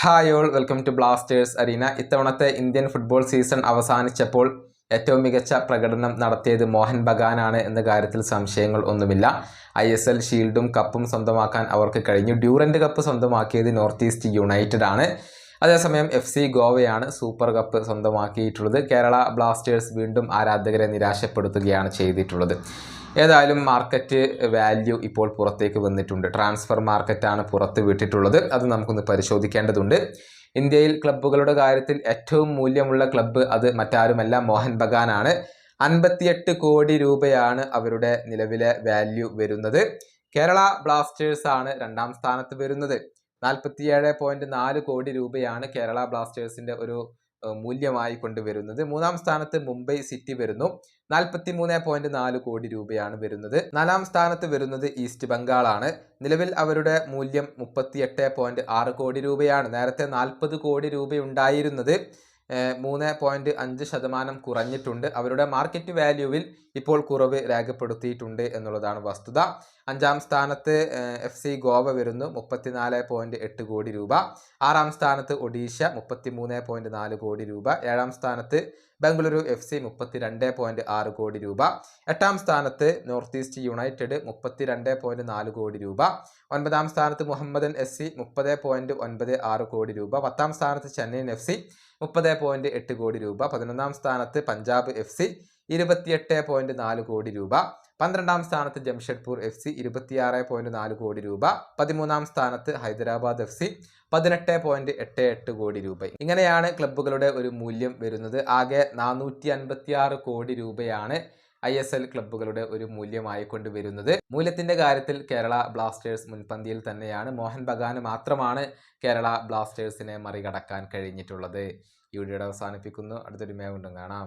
Hi all, welcome to Blasters Arena. ഇത്തവണത്തെ Indian football season അവസാനിച്ചപ്പോൾ ഏറ്റവും മികച്ച പ്രകടനം നടത്തിയത് മോഹൻ ബഗാനാണ് എന്ന കാര്യത്തിൽ സംശയങ്ങൾ ഒന്നുമില്ല. ISL ഷീൽഡും കപ്പും സ്വന്തമാക്കാൻ അവർക്ക് കഴിഞ്ഞു. ഡ്യൂറൻഡ് കപ്പ് സ്വന്തമാക്കിയത് നോർത്ത് ഈസ്റ്റ് യുണൈറ്റഡ് ആണ്. അതേസമയം FC ഗോവയാണ് സൂപ്പർ കപ്പ് സ്വന്തമാക്കിയിട്ടുള്ളത്. കേരള ബ്ലാസ്റ്റേഴ്സ് വീണ്ടും ആരാധകരെ നിരാശപ്പെടുത്തുകയാണ് ചെയ്തിട്ടുള്ളത്. ഏതായാലും മാർക്കറ്റ് വാല്യൂ ഇപ്പോൾ പുറത്തേക്ക് വന്നിട്ടുണ്ട്. ട്രാൻസ്ഫർ മാർക്കറ്റാണ് പുറത്ത് വിട്ടിട്ടുള്ളത്. അത് നമുക്കൊന്ന് പരിശോധിക്കേണ്ടതുണ്ട്. ഇന്ത്യയിൽ ക്ലബ്ബുകളുടെ കാര്യത്തിൽ ഏറ്റവും മൂല്യമുള്ള ക്ലബ്ബ് അത് മറ്റാരുമല്ല, മോഹൻ ബഗാനാണ്. 58 കോടി രൂപയാണ് അവരുടെ നിലവിലെ വാല്യൂ വരുന്നത്. കേരള ബ്ലാസ്റ്റേഴ്സ് ആണ് രണ്ടാം സ്ഥാനത്ത് വരുന്നത്. 47.4 കോടി രൂപയാണ് കേരള ബ്ലാസ്റ്റേഴ്സിന്റെ ഒരു മൂല്യമായി കൊണ്ടുവരുന്നത്. മൂന്നാം സ്ഥാനത്ത് മുംബൈ സിറ്റി വരുന്നു. 43.4 കോടി രൂപയാണ് വരുന്നത്. നാലാം സ്ഥാനത്ത് വരുന്നത് ഈസ്റ്റ് ബംഗാളാണ്. നിലവിൽ അവരുടെ മൂല്യം 38.6 കോടി രൂപയാണ്. നേരത്തെ 40 കോടി രൂപയുണ്ടായിരുന്നത് 3.5% കുറഞ്ഞിട്ടുണ്ട്. അവരുടെ മാർക്കറ്റ് വാല്യൂവിൽ ഇപ്പോൾ കുറവ് രേഖപ്പെടുത്തിയിട്ടുണ്ട് എന്നുള്ളതാണ് വസ്തുത. അഞ്ചാം സ്ഥാനത്ത് FC ഗോവ വരുന്നു, 34.8 കോടി രൂപ. ആറാം സ്ഥാനത്ത് ഒഡീഷ 33.4 കോടി രൂപ. ഏഴാം സ്ഥാനത്ത് ബംഗളൂരു FC 32.6 കോടി രൂപ. എട്ടാം സ്ഥാനത്ത് നോർത്ത് ഈസ്റ്റ് യുണൈറ്റഡ് 32.4 കോടി രൂപ. ഒൻപതാം സ്ഥാനത്ത് മുഹമ്മദൻ SC 30.96 കോടി രൂപ. പത്താം സ്ഥാനത്ത് ചെന്നൈയിൻ FC 30.8 കോടി രൂപ. 11ാം സ്ഥാനത്ത് പഞ്ചാബ് FC 28.4 കോടി രൂപ. 12ാം സ്ഥാനത്ത് ജംഷഡ്പൂർ FC 26.4 കോടി രൂപ. 13ാം സ്ഥാനത്ത് ഹൈദരാബാദ് FC 18.88 കോടി രൂപ. ഇങ്ങനെയാണ് ക്ലബ്ബുകളുടെ ഒരു മൂല്യം വരുന്നത്. ആകെ 456 കോടി രൂപയാണ് ISL ക്ലബ്ബുകളുടെ ഒരു മൂല്യമായി കൊണ്ടുവരുന്നത്. മൂല്യത്തിന്റെ കാര്യത്തിൽ കേരള ബ്ലാസ്റ്റേഴ്സ് മുൻപന്തിയിൽ തന്നെയാണ്. മോഹൻ ബഗാന് മാത്രമാണ് കേരള ബ്ലാസ്റ്റേഴ്സിനെ മറികടക്കാൻ കഴിഞ്ഞിട്ടുള്ളത്. ഈ വീഡിയോ അവസാനിപ്പിക്കുന്നു. അടുത്തൊരു വീണ്ടും കാണാം.